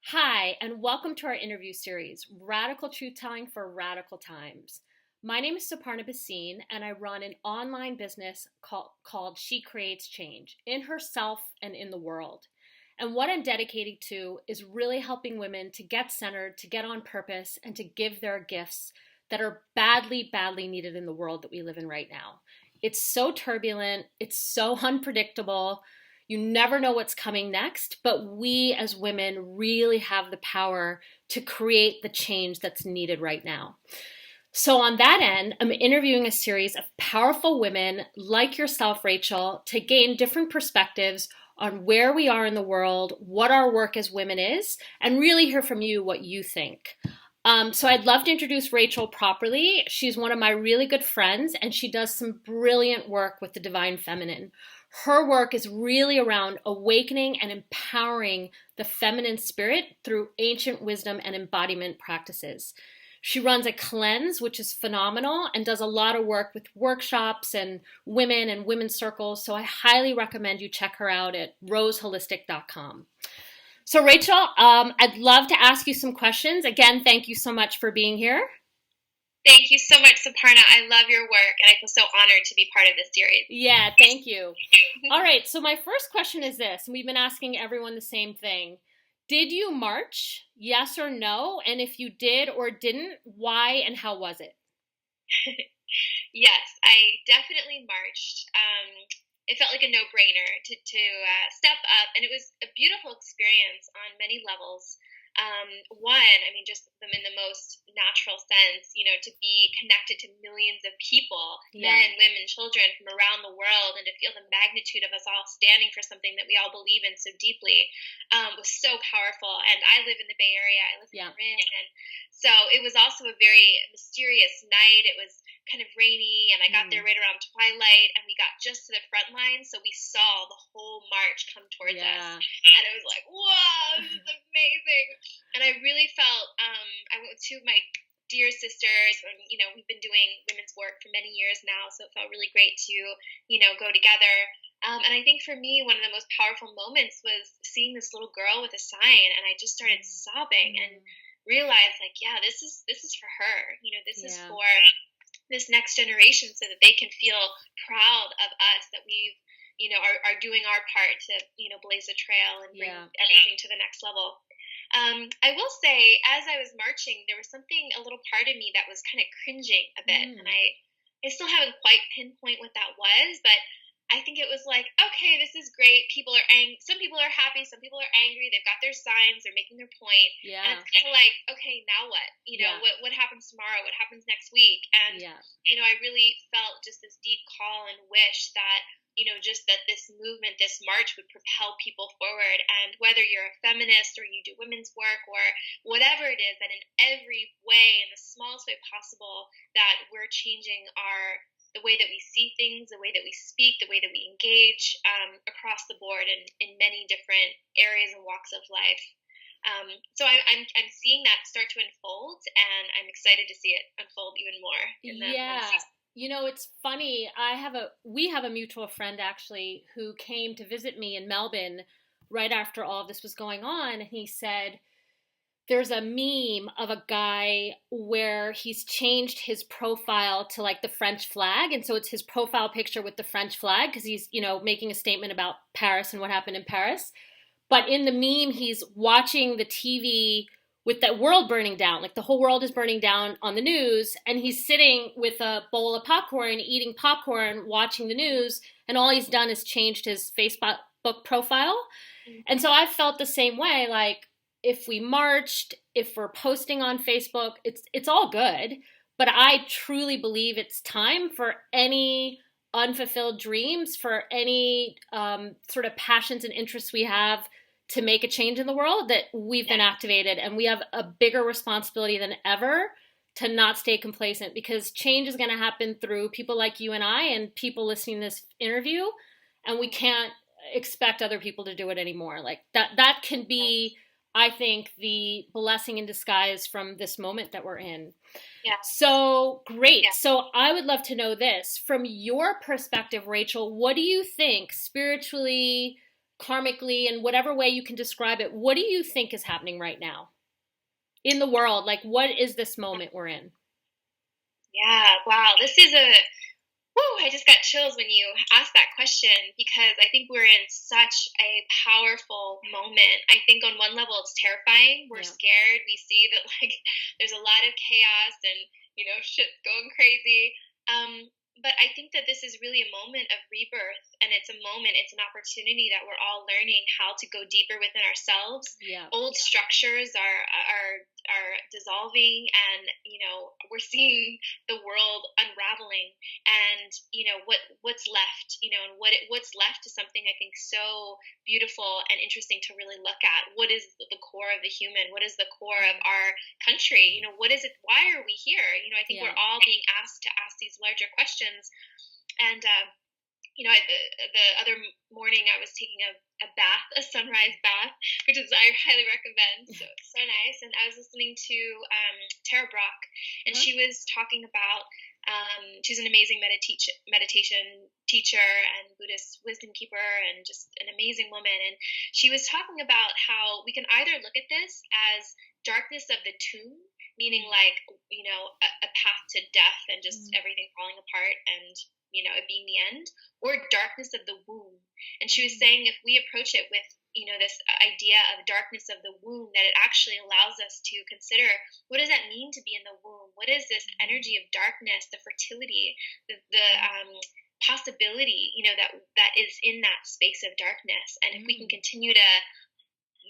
Hi, and welcome to our interview series, Radical Truth Telling for Radical Times. My name is Suparna Basine, and I run an online business called She Creates Change in herself and in the world. And what I'm dedicated to is really helping women to get centered, to get on purpose, and to give their gifts that are badly, badly needed in the world that we live in right now. It's so turbulent, it's so unpredictable. You never know what's coming next, but we as women really have the power to create the change that's needed right now. So, on that end, I'm interviewing a series of powerful women like yourself, Rachel, to gain different perspectives on where we are in the world, what our work as women is, and really hear from you what you think. So I'd love to introduce Rachel properly. She's one of my really good friends, and she does some brilliant work with the Divine Feminine. Her work is really around awakening and empowering the feminine spirit through ancient wisdom and embodiment practices. She runs a cleanse, which is phenomenal, and does a lot of work with workshops and women's circles. So I highly recommend you check her out at roseholistic.com. So, Rachel, I'd love to ask you some questions. Again, thank you so much for being here. Thank you so much, Suparna. I love your work, and I feel so honored to be part of this series. Yeah, thank you. All right, so my first question is this, and we've been asking everyone the same thing. Did you march? Yes or no? And if you did or didn't, why and how was it? Yes, I definitely marched. It felt like a no-brainer to step up, and it was a beautiful experience on many levels. One, I mean, just them in the most natural sense, to be connected to millions of people, Yeah. men, women, children from around the world, and to feel the magnitude of us all standing for something that we all believe in so deeply, was so powerful. And I live in the Bay Area, I live in Yeah. Marin, and so it was also a very mysterious night. It was kind of rainy, and I got there right around twilight, and we got just to the front line, so we saw the whole march come towards us, and it was like, whoa, this is amazing. And I really felt, I went with two of my dear sisters, and we've been doing women's work for many years now, so it felt really great to go together. And I think for me, one of the most powerful moments was seeing this little girl with a sign, and I just started sobbing and realized, like, yeah, this is for her. This is Yeah. for this next generation, so that they can feel proud of us, that we've are doing our part to blaze a trail and bring everything to the next level. I will say, as I was marching, there was something, a little part of me that was kind of cringing a bit, and I still haven't quite pinpoint what that was, but I think it was like, okay, this is great. People are some people are happy, some people are angry. They've got their signs, they're making their point, and it's kind of like, okay, now what? What happens tomorrow? What happens next week? And I really felt just this deep call and wish that just that this movement, this march would propel people forward. And whether you're a feminist or you do women's work or whatever it is, that in every way, in the smallest way possible, that we're changing the way that we see things, the way that we speak, the way that we engage, across the board in many different areas and walks of life. So I'm seeing that start to unfold, and I'm excited to see it unfold even more in the season. It's funny. We have a mutual friend actually who came to visit me in Melbourne right after all of this was going on, and he said there's a meme of a guy where he's changed his profile to like the French flag, and so it's his profile picture with the French flag because he's, making a statement about Paris and what happened in Paris. But in the meme, he's watching the TV with the world burning down, like the whole world is burning down on the news, and he's sitting with a bowl of popcorn, eating popcorn, watching the news, and all he's done is changed his Facebook profile. And so I felt the same way, like if we marched, if we're posting on Facebook, it's all good, but I truly believe it's time for any unfulfilled dreams, for any sort of passions and interests we have to make a change in the world, that we've been activated, and we have a bigger responsibility than ever to not stay complacent, because change is going to happen through people like you and I and people listening to this interview, and we can't expect other people to do it anymore. Like that can be, I think, the blessing in disguise from this moment that we're in. Yeah. So great. Yeah. So I would love to know this from your perspective, Rachel. What do you think spiritually, karmically, in whatever way you can describe it, what do you think is happening right now in the world? Like, what is this moment we're in? Yeah, wow. This is I just got chills when you asked that question because I think we're in such a powerful moment. I think on one level it's terrifying. We're scared. We see that like there's a lot of chaos and shit's going crazy. But I think that this is really a moment of rebirth, and it's an opportunity that we're all learning how to go deeper within ourselves. Old structures are dissolving, and we're seeing the world unraveling, and what's left, and what's left is something I think so beautiful and interesting to really look at. What is the core of the human? What is the core of our country? What is it? Why are we here? I think we're all being asked to ask these larger questions. And the other morning I was taking a bath, a sunrise bath, which I highly recommend. So nice. And I was listening to Tara Brach, and she was talking about she's an amazing meditation teacher and Buddhist wisdom keeper, and just an amazing woman. And she was talking about how we can either look at this as darkness of the tomb, meaning like a path to death and just everything falling apart and it being the end, or darkness of the womb. And she was saying if we approach it with this idea of darkness of the womb, that it actually allows us to consider, what does that mean to be in the womb? What is this energy of darkness, the fertility, the possibility that is in that space of darkness? And if we can continue to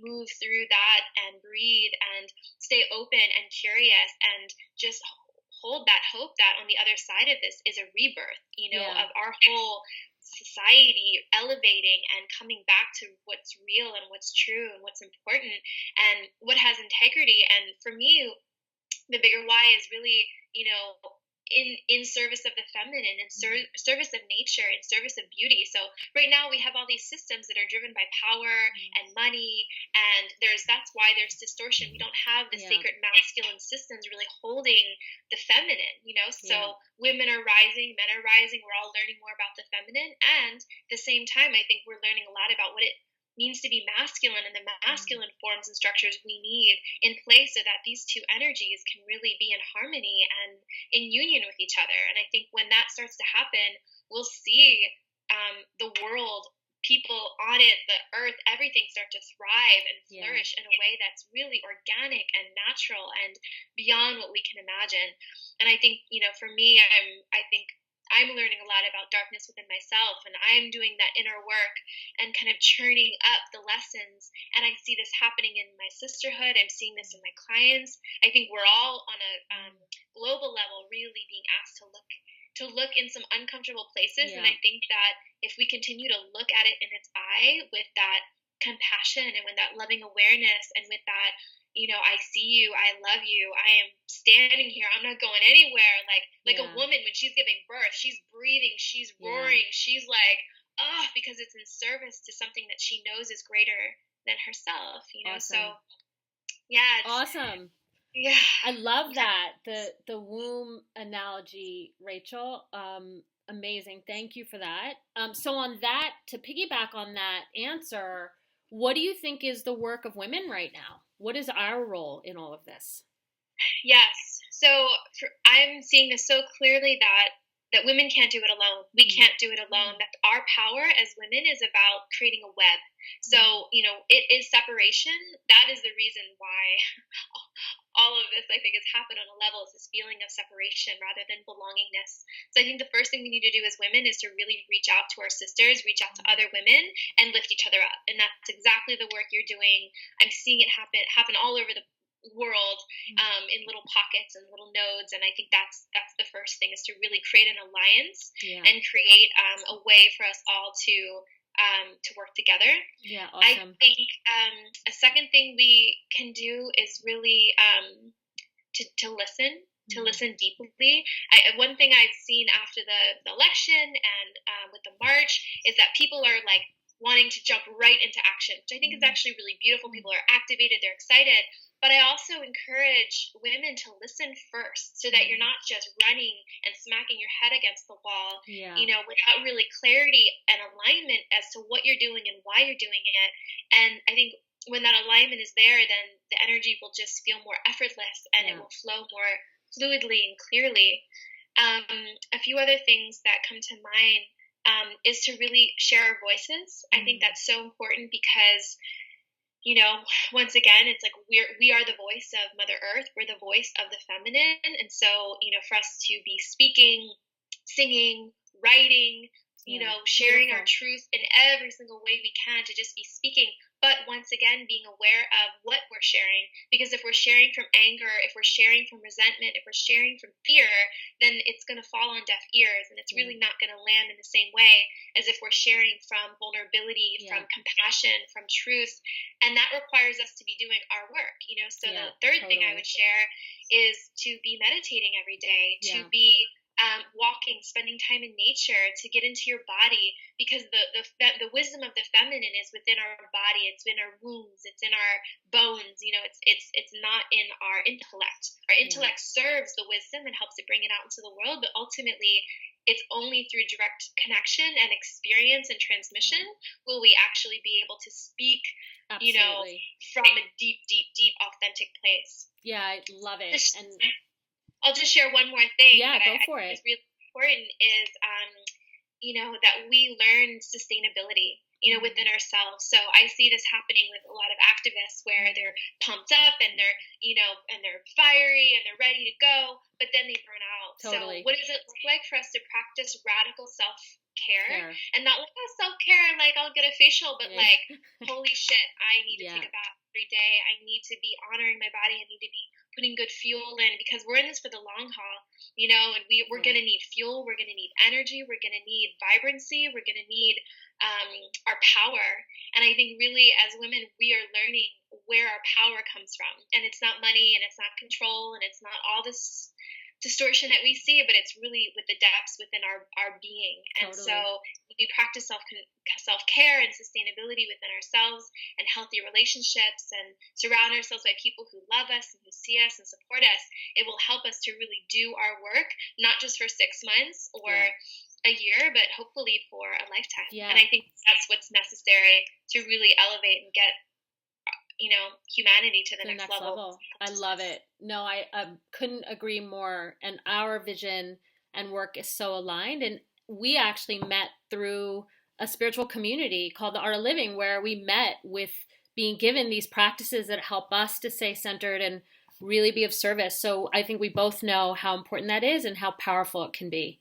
move through that and breathe and stay open and curious and just hold that hope that on the other side of this is a rebirth, of our whole society elevating and coming back to what's real and what's true and what's important and what has integrity. And for me, the bigger why is really, in service of the feminine, in service of nature, in service of beauty. So right now we have all these systems that are driven by power and money, and that's why there's distortion. We don't have the sacred masculine systems really holding the feminine, So women are rising, men are rising. We're all learning more about the feminine, and at the same time, I think we're learning a lot about what it means to be masculine and the masculine forms and structures we need in place so that these two energies can really be in harmony and in union with each other. And I think when that starts to happen, we'll see the world, people on it, the earth, everything start to thrive and flourish in a way that's really organic and natural and beyond what we can imagine. And I think, for me, I'm learning a lot about darkness within myself, and I'm doing that inner work and kind of churning up the lessons. And I see this happening in my sisterhood. I'm seeing this in my clients. I think we're all on a global level really being asked to look in some uncomfortable places. And I think that if we continue to look at it in its eye with that compassion and with that loving awareness and with that, I see you, I love you, I am standing here, I'm not going anywhere. Like a woman, when she's giving birth, she's breathing, she's roaring, she's like, because it's in service to something that she knows is greater than herself, Awesome. So yeah. Awesome. Yeah. I love that. The womb analogy, Rachel. Amazing. Thank you for that. So on that, to piggyback on that answer, what do you think is the work of women right now? What is our role in all of this? Yes. So I'm seeing this so clearly that women can't do it alone. We can't do it alone. That our power as women is about creating a web. So, it is separation. That is the reason why all of this, I think, has happened on a level, is this feeling of separation rather than belongingness. So I think the first thing we need to do as women is to really reach out to our sisters, reach out to other women, and lift each other up. And that's exactly the work you're doing. I'm seeing it happen all over the world, in little pockets and little nodes. And I think that's the first thing, is to really create an alliance and create a way for us all to work together. Yeah, awesome. I think a second thing we can do is really to listen, to listen deeply. One thing I've seen after the election and with the march is that people are like wanting to jump right into action, which I think is actually really beautiful. People are activated, they're excited. But I also encourage women to listen first so that you're not just running and smacking your head against the wall, without really clarity and alignment as to what you're doing and why you're doing it. And I think when that alignment is there, then the energy will just feel more effortless and it will flow more fluidly and clearly. A few other things that come to mind is to really share our voices. I think that's so important because, once again, it's like we are the voice of Mother Earth. We're the voice of the feminine. And so, for us to be speaking, singing, writing, sharing our truth in every single way we can, to just be speaking, but once again, being aware of what we're sharing. Because if we're sharing from anger, if we're sharing from resentment, if we're sharing from fear, then it's going to fall on deaf ears, and it's really not going to land in the same way as if we're sharing from vulnerability, from compassion, from truth. And that requires us to be doing our work, So the third thing I would share is to be meditating every day, to be walking, spending time in nature, to get into your body, because the wisdom of the feminine is within our body. It's in our wombs. It's in our bones. It's not in our intellect. Our intellect serves the wisdom and helps to bring it out into the world, but ultimately, it's only through direct connection and experience and transmission will we actually be able to speak, from a deep, deep, deep, authentic place. Yeah, I love it. And I'll just share one more thing. Yeah, go for it. Is really important is, that we learn sustainability, within ourselves. So I see this happening with a lot of activists where they're pumped up and they're, and they're fiery and they're ready to go, but then they burn out. Totally. So what does it look like for us to practice radical self-care? And not like self-care, like I'll get a facial, but like, holy shit, I need to take a bath every day. I need to be honoring my body. I need to be putting good fuel in, because we're in this for the long haul, and we're going to need fuel. We're going to need energy. We're going to need vibrancy. We're going to need our power. And I think really as women, we are learning where our power comes from. And it's not money, and it's not control, and it's not all this distortion that we see, but it's really with the depths within our being. And so when we practice self-care and sustainability within ourselves and healthy relationships and surround ourselves by people who love us and who see us and support us, it will help us to really do our work, not just for 6 months or a year, but hopefully for a lifetime. And I think that's what's necessary to really elevate and get humanity to the next level. I love it. No, I couldn't agree more. And our vision and work is so aligned. And we actually met through a spiritual community called the Art of Living, where we met with being given these practices that help us to stay centered and really be of service. So I think we both know how important that is and how powerful it can be.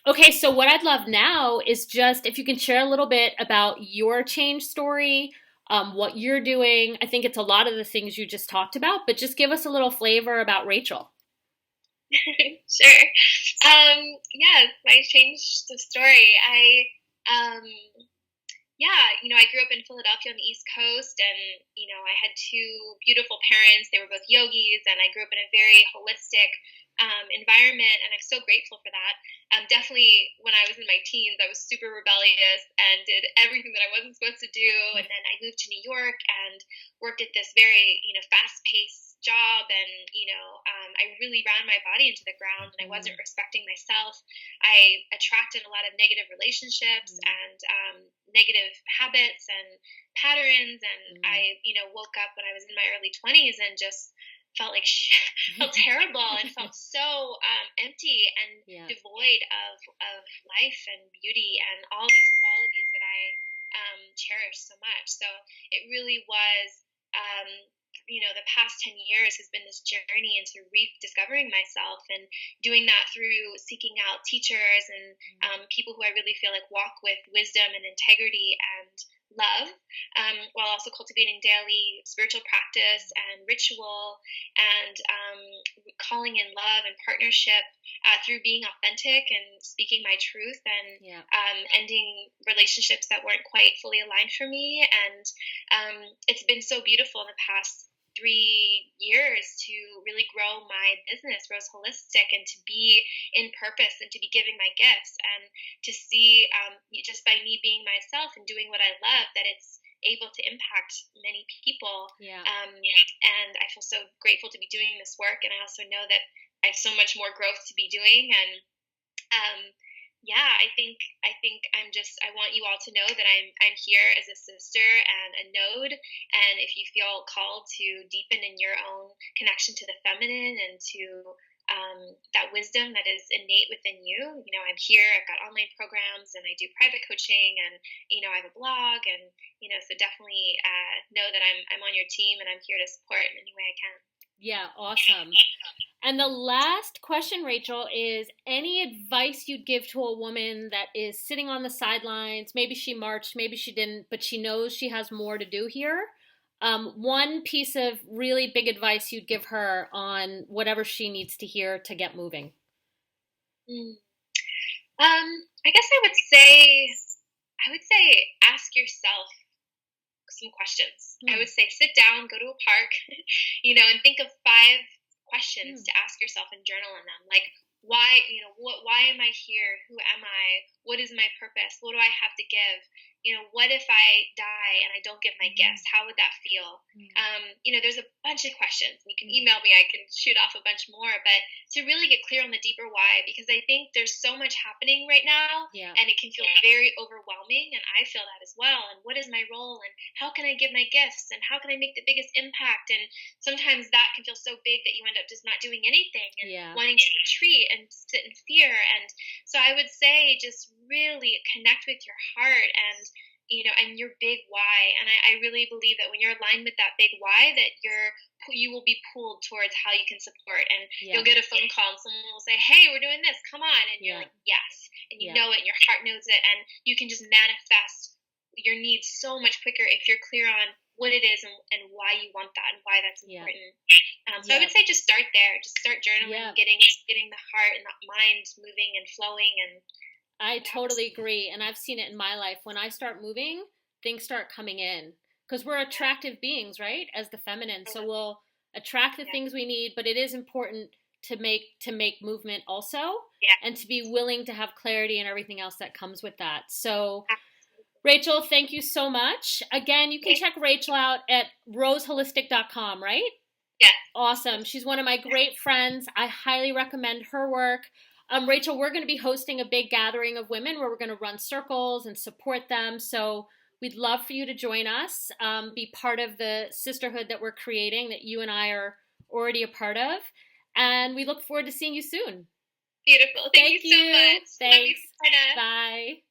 Okay, so what I'd love now is just if you can share a little bit about your change story, what you're doing. I think it's a lot of the things you just talked about, but just give us a little flavor about Rachel. Sure. Yes, I changed the story. I grew up in Philadelphia on the East Coast, and, I had 2 beautiful parents. They were both yogis, and I grew up in a very holistic environment, and I'm so grateful for that. Definitely when I was in my teens, I was super rebellious and did everything that I wasn't supposed to do. And then I moved to New York and worked at this very, fast-paced job. And, I really ran my body into the ground, and I wasn't respecting myself. I attracted a lot of negative relationships and negative habits and patterns. And I, woke up when I was in my early 20s and just felt like felt terrible and felt so empty and devoid of life and beauty and all these qualities that I cherish so much. So it really was, the past 10 years has been this journey into rediscovering myself, and doing that through seeking out teachers and people who I really feel like walk with wisdom and integrity and love, while also cultivating daily spiritual practice and ritual, and calling in love and partnership through being authentic and speaking my truth, and ending relationships that weren't quite fully aligned for me. And it's been so beautiful in the past 3 years to really grow my business, Rose Holistic, and to be in purpose and to be giving my gifts, and to see just by me being myself and doing what I love, that able to impact many people. Yeah. And I feel so grateful to be doing this work. And I also know that I have so much more growth to be doing. And I think I want you all to know that I'm here as a sister and a node. And if you feel called to deepen in your own connection to the feminine and to that wisdom that is innate within you, I'm here. I've got online programs and I do private coaching, and I have a blog, and so definitely know that I'm on your team and I'm here to support in any way I can. Yeah, awesome. And the last question, Rachel, is any advice you'd give to a woman that is sitting on the sidelines? Maybe she marched, maybe she didn't, but she knows she has more to do here. One piece of really big advice you'd give her on whatever she needs to hear to get moving. I guess I would say ask yourself some questions. I would say sit down, go to a park, and think of 5 questions to ask yourself and journal in them. Like, why am I here? Who am I? What is my purpose? What do I have to give? What if I die and I don't give my gifts? How would that feel? There's a bunch of questions. You can email me. I can shoot off a bunch more. But to really get clear on the deeper why, because I think there's so much happening right now, and it can feel very overwhelming. And I feel that as well. And what is my role? And how can I give my gifts? And how can I make the biggest impact? And sometimes that can feel so big that you end up just not doing anything and wanting to retreat and sit in fear. And so I would say just really connect with your heart and your big why. And I really believe that when you're aligned with that big why, that you will be pulled towards how you can support. And you'll get a phone call and someone will say, hey, we're doing this, come on. And you're like, yes. And you know it, and your heart knows it. And you can just manifest your needs so much quicker if you're clear on what it is and why you want that and why that's important. So I would say just start there. Just start journaling, getting the heart and the mind moving and flowing. And I totally agree. And I've seen it in my life. When I start moving, things start coming in. Because we're attractive beings, right? As the feminine. So we'll attract the things we need, but it is important to make movement also. And to be willing to have clarity and everything else that comes with that. So Rachel, thank you so much. Again, you can check Rachel out at roseholistic.com, right? Yeah. Awesome. She's one of my great friends. I highly recommend her work. Rachel, we're going to be hosting a big gathering of women where we're going to run circles and support them. So we'd love for you to join us, be part of the sisterhood that we're creating that you and I are already a part of. And we look forward to seeing you soon. Beautiful. Thank you so much. Thanks. Bye.